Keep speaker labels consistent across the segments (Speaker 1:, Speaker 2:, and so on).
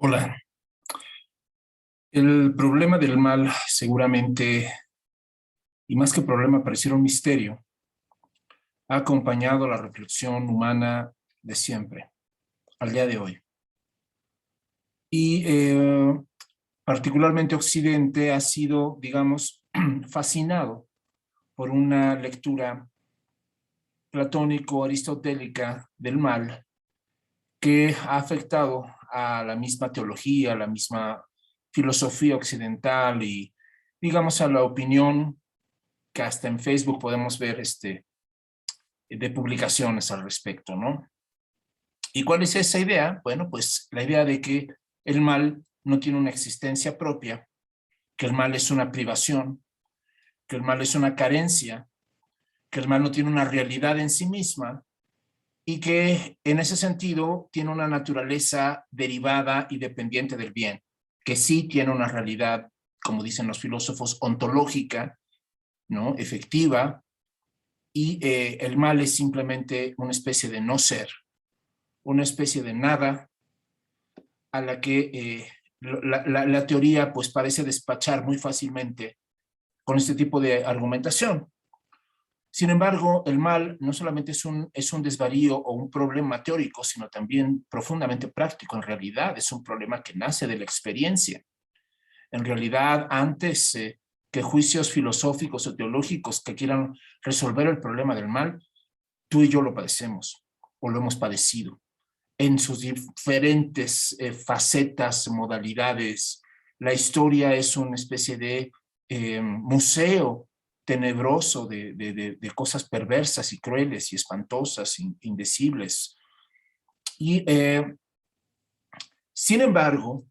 Speaker 1: Hola. El problema del mal seguramente, y más que problema, pareciera un misterio, ha acompañado la reflexión humana de siempre, al día de hoy. Y particularmente Occidente ha sido, digamos, fascinado por una lectura platónico-aristotélica del mal que ha afectado a la misma teología, a la misma filosofía occidental y, digamos, a la opinión que hasta en Facebook podemos ver de publicaciones al respecto, ¿no? ¿Y cuál es esa idea? Bueno, pues la idea de que el mal no tiene una existencia propia, que el mal es una privación, que el mal es una carencia, que el mal no tiene una realidad en sí misma y que en ese sentido tiene una naturaleza derivada y dependiente del bien, que sí tiene una realidad, como dicen los filósofos, ontológica, ¿no? Efectiva, y el mal es simplemente una especie de no ser, una especie de nada a la que la teoría pues parece despachar muy fácilmente con este tipo de argumentación. Sin embargo, el mal no solamente es un desvarío o un problema teórico, sino también profundamente práctico. En realidad es un problema que nace de la experiencia. En realidad, antes que juicios filosóficos o teológicos que quieran resolver el problema del mal, tú y yo lo padecemos o lo hemos padecido en sus diferentes facetas, modalidades. La historia es una especie de museo tenebroso de cosas perversas y crueles y espantosas, indecibles. Y sin embargo,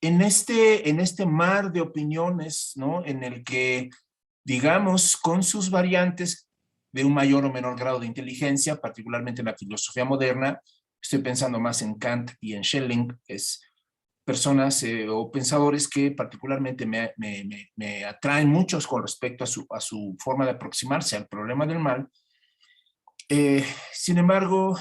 Speaker 1: en este mar de opiniones, ¿no? En el que, digamos, con sus variantes de un mayor o menor grado de inteligencia, particularmente en la filosofía moderna, estoy pensando más en Kant y en Schelling, es personas o pensadores que particularmente me atraen muchos con respecto a su forma de aproximarse al problema del mal. Sin embargo,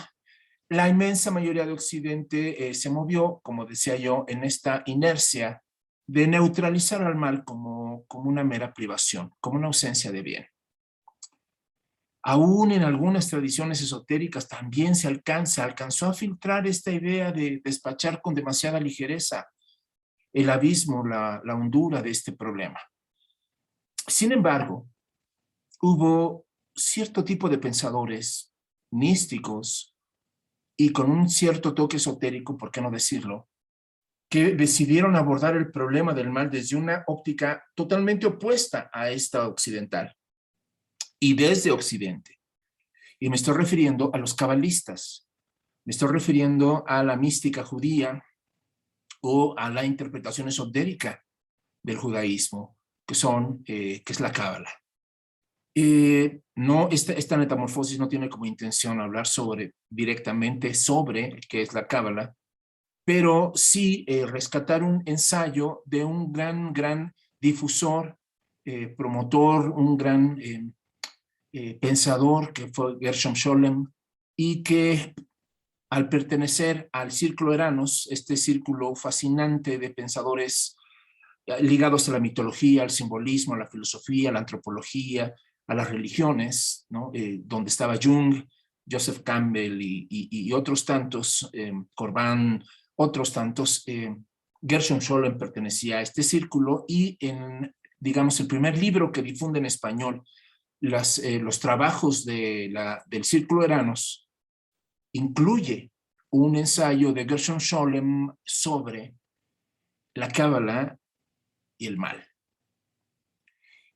Speaker 1: la inmensa mayoría de Occidente se movió, como decía yo, en esta inercia de neutralizar al mal como una mera privación, como una ausencia de bien. Aún en algunas tradiciones esotéricas también alcanzó a filtrar esta idea de despachar con demasiada ligereza el abismo, la hondura de este problema. Sin embargo, hubo cierto tipo de pensadores místicos y con un cierto toque esotérico, ¿por qué no decirlo?, que decidieron abordar el problema del mal desde una óptica totalmente opuesta a esta occidental y desde Occidente. Y me estoy refiriendo a los cabalistas, me estoy refiriendo a la mística judía o a la interpretación esotérica del judaísmo, que es la cábala. No, esta metamorfosis no tiene como intención hablar directamente sobre qué es la cábala, pero sí rescatar un ensayo de un gran difusor, promotor, un gran pensador que fue Gershom Scholem, y que al pertenecer al Círculo Eranos, este círculo fascinante de pensadores ligados a la mitología, al simbolismo, a la filosofía, a la antropología, a las religiones, ¿no? Donde estaba Jung, Joseph Campbell y otros tantos, Corbán, otros tantos, Gershom Scholem pertenecía a este círculo y digamos, el primer libro que difunde en español los trabajos del Círculo Eranos incluye un ensayo de Gershom Scholem sobre la cábala y el mal.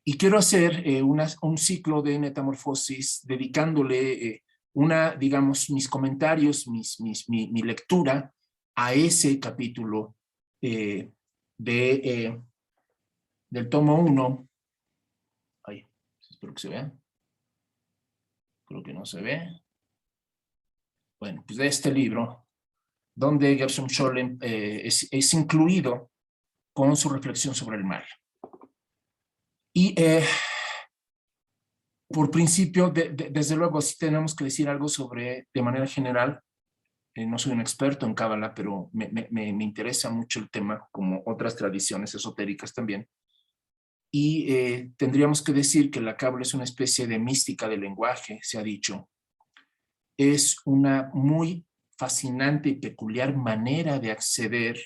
Speaker 1: Y quiero hacer un ciclo de metamorfosis dedicándole digamos, mis comentarios, mi lectura a ese capítulo eh, de, del tomo 1. Ay, espero que se vea. Creo que no se ve. Bueno, pues de este libro, donde Gershom Scholem es incluido con su reflexión sobre el mal. Y por principio, desde luego, sí tenemos que decir algo sobre, de manera general, no soy un experto en Cábala, pero me interesa mucho el tema, como otras tradiciones esotéricas también. Y tendríamos que decir que la Cábala es una especie de mística del lenguaje, se ha dicho. Es una muy fascinante y peculiar manera de acceder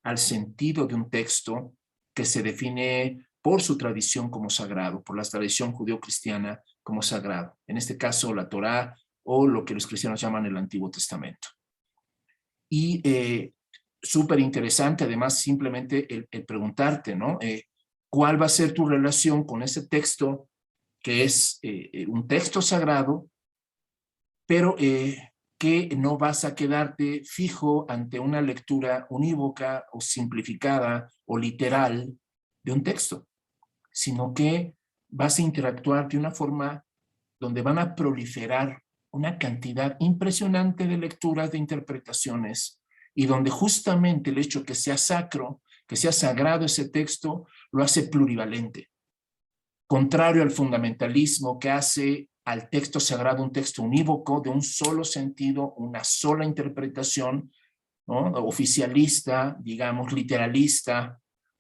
Speaker 1: al sentido de un texto que se define por su tradición como sagrado, por la tradición judeo-cristiana como sagrado. En este caso, la Torá o lo que los cristianos llaman el Antiguo Testamento. Y súper interesante, además, simplemente el preguntarte, ¿no? ¿Cuál va a ser tu relación con ese texto que es un texto sagrado, pero que no vas a quedarte fijo ante una lectura unívoca o simplificada o literal de un texto, sino que vas a interactuar de una forma donde van a proliferar una cantidad impresionante de lecturas, de interpretaciones, y donde justamente el hecho que sea sacro, que sea sagrado ese texto, lo hace plurivalente. Contrario al fundamentalismo que hace al texto sagrado un texto unívoco, de un solo sentido, una sola interpretación, ¿no? Oficialista, digamos, literalista,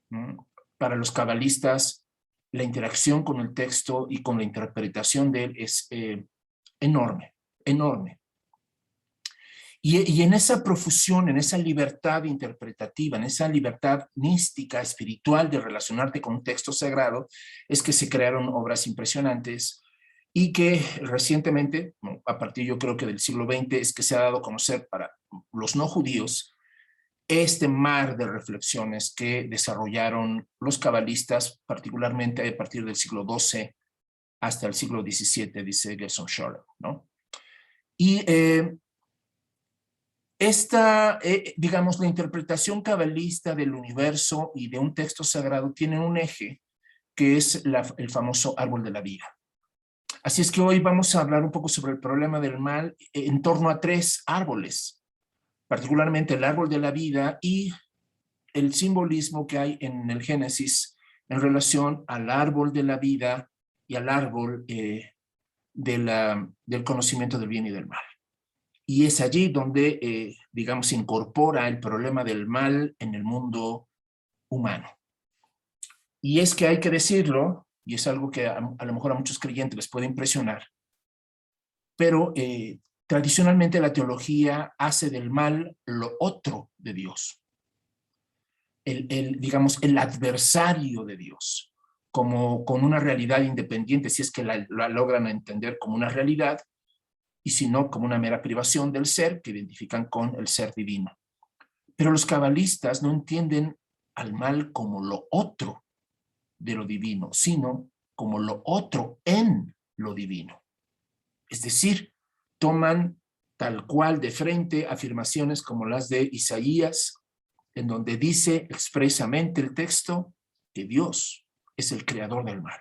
Speaker 1: ¿no? Para los cabalistas, la interacción con el texto y con la interpretación de él es enorme, enorme. Y en esa profusión, en esa libertad interpretativa, en esa libertad mística, espiritual de relacionarte con un texto sagrado, es que se crearon obras impresionantes y que recientemente, a partir yo creo que del siglo XX, es que se ha dado a conocer para los no judíos este mar de reflexiones que desarrollaron los cabalistas, particularmente a partir del siglo XII hasta el siglo XVII, dice Gerson Scholler, ¿no? Y digamos, la interpretación cabalista del universo y de un texto sagrado tiene un eje que es el famoso árbol de la vida. Así es que hoy vamos a hablar un poco sobre el problema del mal en torno a 3 árboles, particularmente el árbol de la vida y el simbolismo que hay en el Génesis en relación al árbol de la vida y al árbol del conocimiento del bien y del mal. Y es allí donde, digamos, se incorpora el problema del mal en el mundo humano. Y es que hay que decirlo, y es algo que a lo mejor a muchos creyentes les puede impresionar, pero tradicionalmente la teología hace del mal lo otro de Dios. Digamos, el adversario de Dios, como con una realidad independiente, si es que la logran entender como una realidad, y si no, como una mera privación del ser que identifican con el ser divino. Pero los cabalistas no entienden al mal como lo otro de lo divino, sino como lo otro en lo divino. Es decir, toman tal cual de frente afirmaciones como las de Isaías, en donde dice expresamente el texto que Dios es el creador del mal.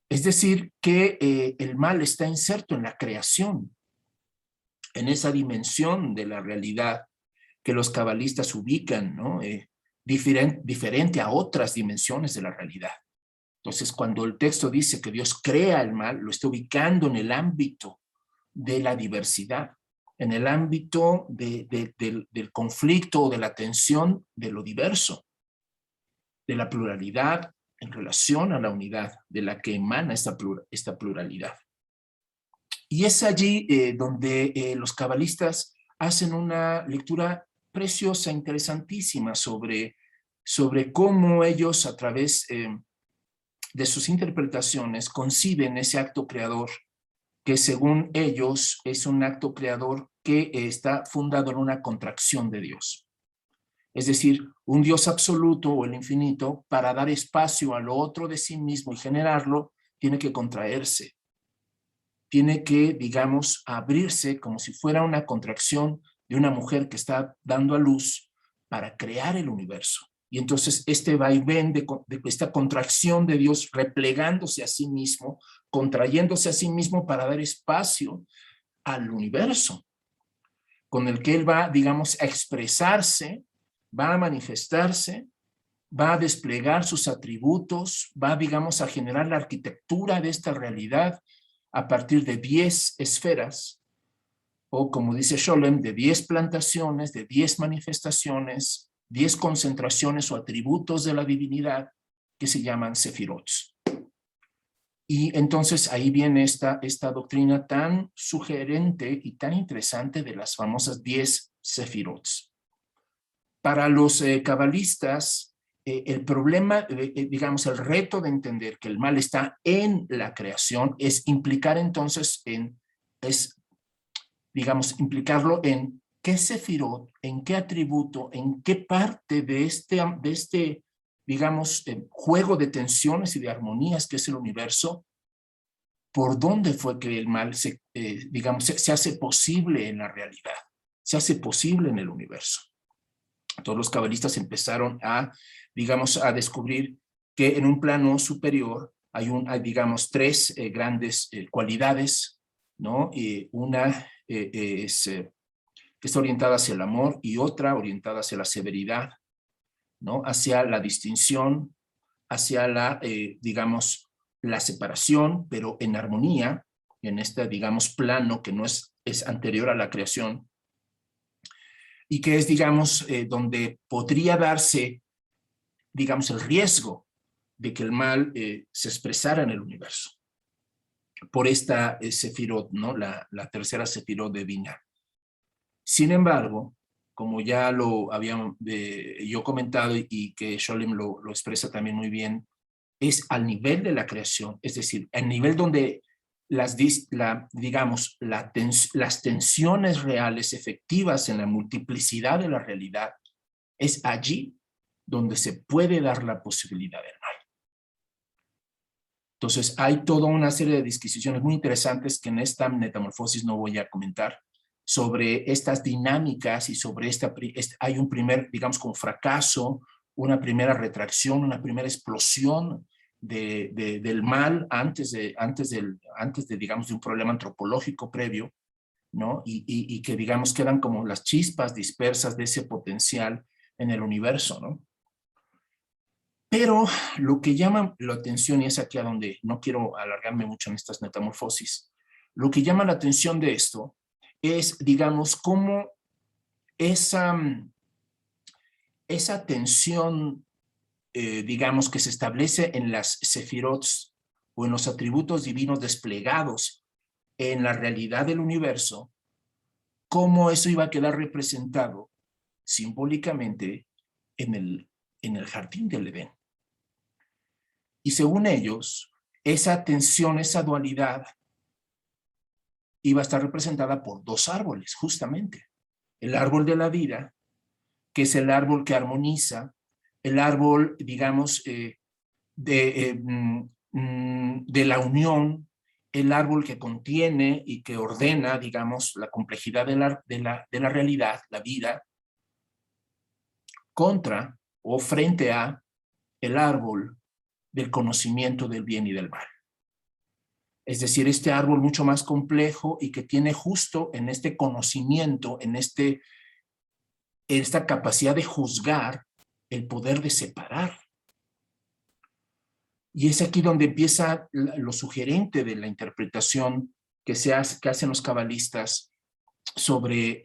Speaker 1: Es decir, que el mal está inserto en la creación, en esa dimensión de la realidad que los cabalistas ubican, ¿no? Diferente a otras dimensiones de la realidad. Entonces, cuando el texto dice que Dios crea el mal, lo está ubicando en el ámbito de la diversidad, en el ámbito del conflicto o de la tensión de lo diverso, de la pluralidad en relación a la unidad de la que emana esta pluralidad. Y es allí donde los cabalistas hacen una lectura preciosa, interesantísima sobre cómo ellos a través de sus interpretaciones conciben ese acto creador que según ellos es un acto creador que está fundado en una contracción de Dios. Es decir, un Dios absoluto o el infinito, para dar espacio a lo otro de sí mismo y generarlo, tiene que contraerse. Tiene que, digamos, abrirse como si fuera una contracción de una mujer que está dando a luz para crear el universo. Y entonces este vaivén de esta contracción de Dios replegándose a sí mismo, contrayéndose a sí mismo para dar espacio al universo, con el que él va, digamos, a expresarse, va a manifestarse, va a desplegar sus atributos, va, digamos, a generar la arquitectura de esta realidad a partir de 10 esferas o como dice Scholem, de 10 plantaciones, de 10 manifestaciones, 10 concentraciones o atributos de la divinidad que se llaman sefirots. Y entonces ahí viene esta doctrina tan sugerente y tan interesante de las famosas 10 sefirots. Para los cabalistas, el problema, digamos, el reto de entender que el mal está en la creación es implicar entonces implicarlo en qué sefirot, en qué atributo, en qué parte de este digamos, juego de tensiones y de armonías que es el universo, por dónde fue que el mal se hace posible en la realidad, se hace posible en el universo. Todos los cabalistas empezaron a descubrir que en un plano superior hay digamos, 3 grandes cualidades, ¿no? Una que está orientada hacia el amor y otra orientada hacia la severidad, ¿no? Hacia la distinción, hacia digamos, la separación, pero en armonía, en este, digamos, plano que no es anterior a la creación, y que es, digamos, donde podría darse, digamos, el riesgo de que el mal se expresara en el universo. Por esta sefirot, ¿no? La tercera sefirot de Binah. Sin embargo, como ya lo había yo comentado y que Scholem lo expresa también muy bien, es al nivel de la creación, es decir, al nivel donde las tensiones reales efectivas en la multiplicidad de la realidad, es allí donde se puede dar la posibilidad del mal. Entonces, hay toda una serie de disquisiciones muy interesantes que en esta metamorfosis no voy a comentar, sobre estas dinámicas y sobre hay un primer, digamos, como fracaso, una primera retracción, una primera explosión del mal antes de, digamos, de un problema antropológico previo, ¿no? Y que, digamos, quedan como las chispas dispersas de ese potencial en el universo, ¿no? Pero lo que llama la atención, y es aquí a donde no quiero alargarme mucho en estas metamorfosis, lo que llama la atención de esto es, digamos, cómo esa tensión, digamos, que se establece en las sefirots o en los atributos divinos desplegados en la realidad del universo, cómo eso iba a quedar representado simbólicamente en el jardín del Edén. Y según ellos, esa tensión, esa dualidad, iba a estar representada por 2 árboles, justamente. El árbol de la vida, que es el árbol que armoniza, el árbol, digamos, de la unión, el árbol que contiene y que ordena, digamos, la complejidad de la realidad, la vida, contra o frente a el árbol del conocimiento del bien y del mal. Es decir, este árbol mucho más complejo y que tiene justo en este conocimiento, en esta capacidad de juzgar, el poder de separar. Y es aquí donde empieza lo sugerente de la interpretación que hacen los cabalistas sobre,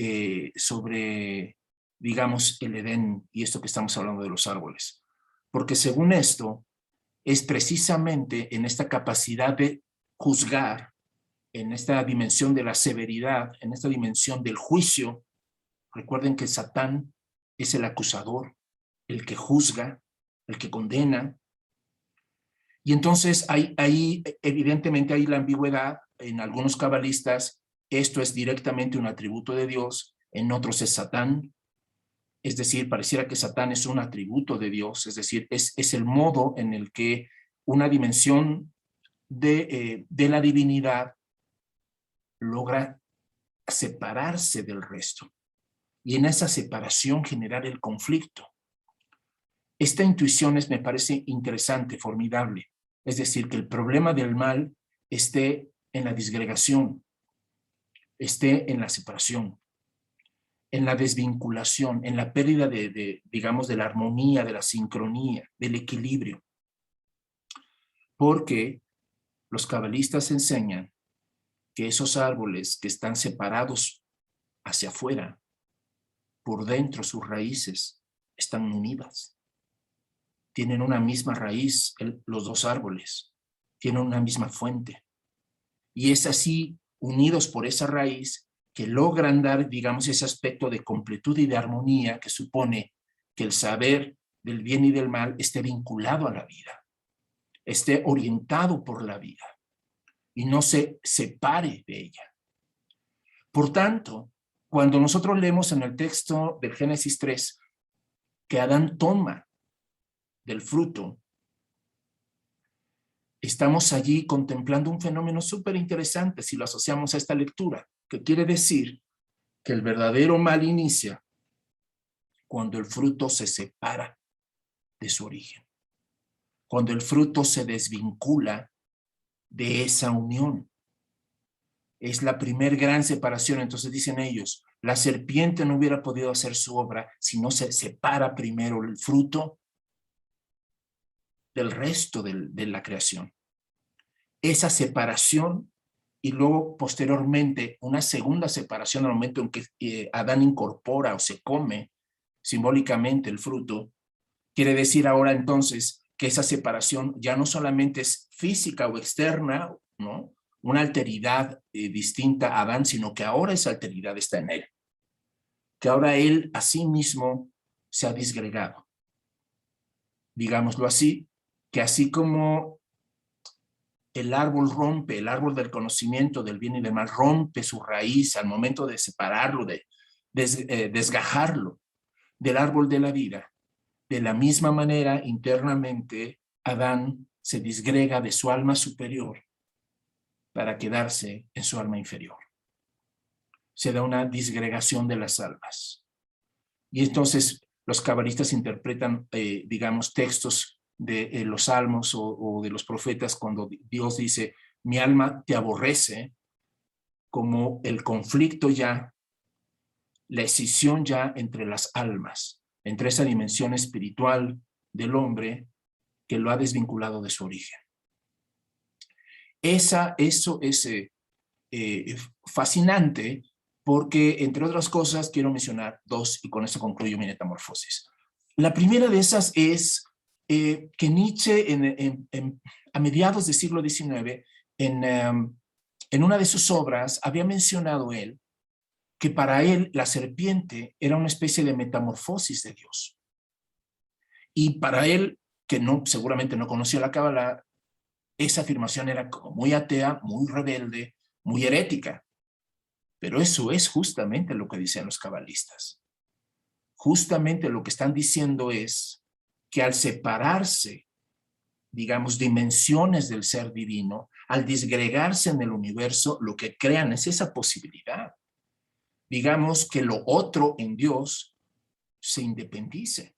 Speaker 1: digamos, el Edén y esto que estamos hablando de los árboles. Porque según esto, es precisamente en esta capacidad de juzgar, en esta dimensión de la severidad, en esta dimensión del juicio. Recuerden que Satán es el acusador, el que juzga, el que condena. Y entonces ahí evidentemente hay la ambigüedad. En algunos cabalistas esto es directamente un atributo de Dios, en otros es Satán. Es decir, pareciera que Satán es un atributo de Dios, es decir, es el modo en el que una dimensión de la divinidad logra separarse del resto y en esa separación generar el conflicto. Esta intuición me parece interesante, formidable. Es decir, que el problema del mal esté en la disgregación, esté en la separación, en la desvinculación, en la pérdida digamos, de la armonía, de la sincronía, del equilibrio. Porque los cabalistas enseñan que esos árboles que están separados hacia afuera. Por dentro sus raíces están unidas. Tienen una misma raíz los dos árboles. Tienen una misma fuente. Y es así, unidos por esa raíz, que logran dar, digamos, ese aspecto de completud y de armonía que supone que el saber del bien y del mal esté vinculado a la vida, esté orientado por la vida y no se separe de ella. Por tanto, cuando nosotros leemos en el texto del Génesis 3 que Adán toma del fruto, estamos allí contemplando un fenómeno súper interesante si lo asociamos a esta lectura, que quiere decir que el verdadero mal inicia cuando el fruto se separa de su origen, cuando el fruto se desvincula de esa unión. Es la primer gran separación. Entonces dicen ellos, la serpiente no hubiera podido hacer su obra si no se separa primero el fruto del resto de la creación. Esa separación y luego posteriormente una segunda separación al momento en que Adán incorpora o se come simbólicamente el fruto, quiere decir ahora entonces que esa separación ya no solamente es física o externa, ¿no? Una alteridad distinta a Adán, sino que ahora esa alteridad está en él. Que ahora él a sí mismo se ha disgregado. Digámoslo así, que así como el árbol rompe, el árbol del conocimiento del bien y del mal, rompe su raíz al momento de separarlo, de desgajarlo del árbol de la vida. De la misma manera, internamente, Adán se disgrega de su alma superior para quedarse en su alma inferior. Se da una disgregación de las almas. Y entonces los cabalistas interpretan, digamos, textos de los salmos o de los profetas cuando Dios dice, mi alma te aborrece, como el conflicto ya, la escisión ya entre las almas, entre esa dimensión espiritual del hombre que lo ha desvinculado de su origen. Eso es fascinante porque, entre otras cosas, quiero mencionar dos y con eso concluyo mi metamorfosis. La primera de esas es que Nietzsche a mediados del siglo XIX, en una de sus obras, había mencionado él que para él la serpiente era una especie de metamorfosis de Dios. Y para él, que seguramente no conocía la Cábala, esa afirmación era como muy atea, muy rebelde, muy herética. Pero eso es justamente lo que dicen los cabalistas. Justamente lo que están diciendo es que al separarse, digamos, dimensiones del ser divino, al disgregarse en el universo, lo que crean es esa posibilidad. Digamos que lo otro en Dios se independice.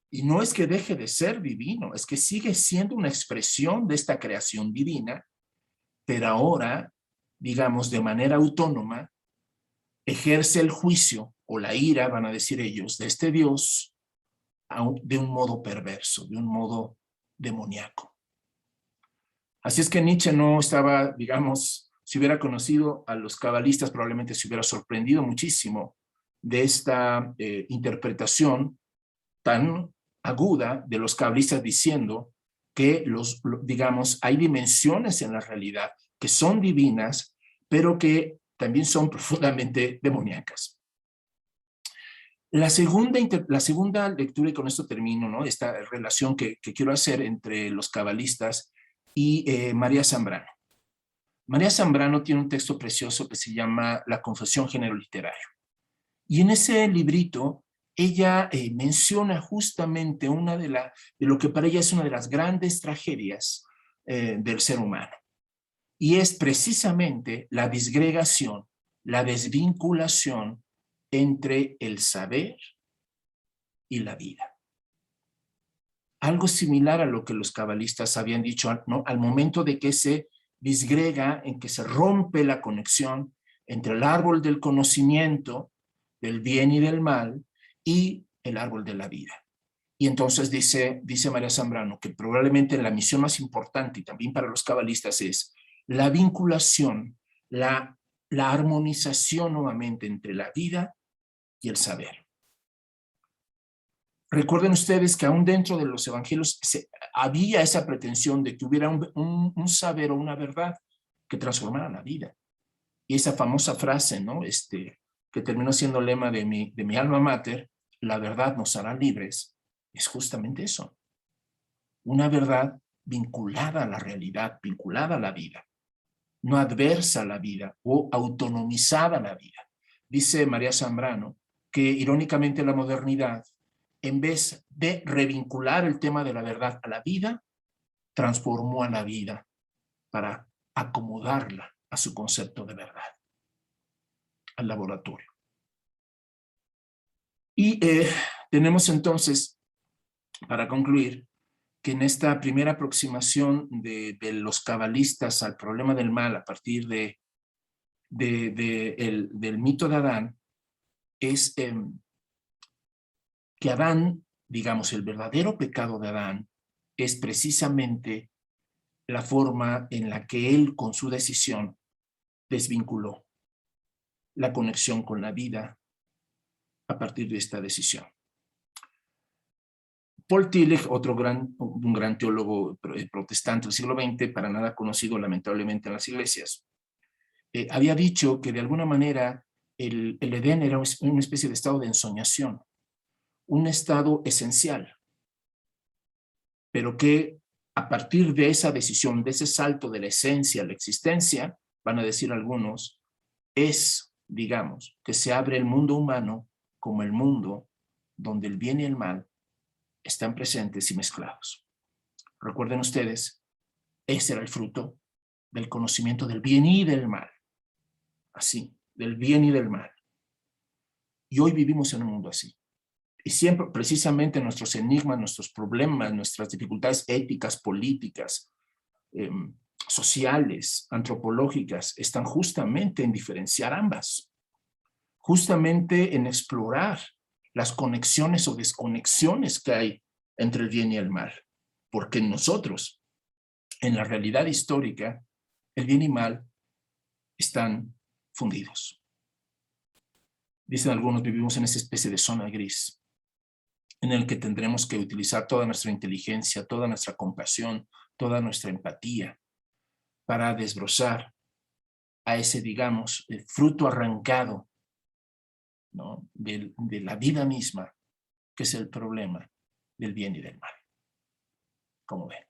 Speaker 1: Y no es que deje de ser divino, es que sigue siendo una expresión de esta creación divina, pero ahora, digamos, de manera autónoma, ejerce el juicio o la ira, van a decir ellos, de este Dios de un modo perverso, de un modo demoníaco. Así es que Nietzsche no estaba, digamos, si hubiera conocido a los cabalistas, probablemente se hubiera sorprendido muchísimo de esta interpretación tan aguda de los cabalistas diciendo que digamos, hay dimensiones en la realidad que son divinas, pero que también son profundamente demoníacas. La segunda lectura, y con esto termino, ¿no? Esta relación que quiero hacer entre los cabalistas y María Zambrano. María Zambrano tiene un texto precioso que se llama La Confesión Género Literario. Y en ese librito ella menciona justamente de lo que para ella es una de las grandes tragedias del ser humano. Y es precisamente la disgregación, la desvinculación entre el saber y la vida. Algo similar a lo que los cabalistas habían dicho, ¿no? Al momento de que se disgrega, en que se rompe la conexión entre el árbol del conocimiento, del bien y del mal, y el árbol de la vida. Y entonces dice María Zambrano que probablemente la misión más importante, y también para los cabalistas, es la vinculación, la la armonización nuevamente entre la vida y el saber. Recuerden ustedes que aún dentro de los evangelios había esa pretensión de que hubiera un saber o una verdad que transformara la vida. Y esa famosa frase, ¿no? Que terminó siendo lema de mi alma mater, la verdad nos hará libres, es justamente eso. Una verdad vinculada a la realidad, vinculada a la vida, no adversa a la vida o autonomizada a la vida. Dice María Zambrano que irónicamente la modernidad, en vez de revincular el tema de la verdad a la vida, transformó a la vida para acomodarla a su concepto de verdad, al laboratorio. Y tenemos entonces, para concluir, que en esta primera aproximación de los cabalistas al problema del mal a partir del mito de Adán, es que Adán, digamos, el verdadero pecado de Adán es precisamente la forma en la que él, con su decisión, desvinculó la conexión con la vida a partir de esta decisión. Paul Tillich, un gran teólogo protestante del siglo XX, para nada conocido lamentablemente en las iglesias, había dicho que de alguna manera el Edén era una especie de estado de ensoñación, un estado esencial, pero que a partir de esa decisión, de ese salto de la esencia a la existencia, van a decir algunos, es, digamos, que se abre el mundo humano como el mundo donde el bien y el mal están presentes y mezclados. Recuerden ustedes, ese era el fruto del conocimiento del bien y del mal. Así, del bien y del mal. Y hoy vivimos en un mundo así. Y siempre, precisamente, nuestros enigmas, nuestros problemas, nuestras dificultades éticas, políticas, sociales, antropológicas, están justamente en diferenciar ambas. Justamente en explorar las conexiones o desconexiones que hay entre el bien y el mal. Porque nosotros, en la realidad histórica, el bien y mal están fundidos. Dicen algunos, vivimos en esa especie de zona gris, en el que tendremos que utilizar toda nuestra inteligencia, toda nuestra compasión, toda nuestra empatía para desbrozar a ese, digamos, fruto arrancado, ¿no?, de la vida misma, que es el problema del bien y del mal. Como ven.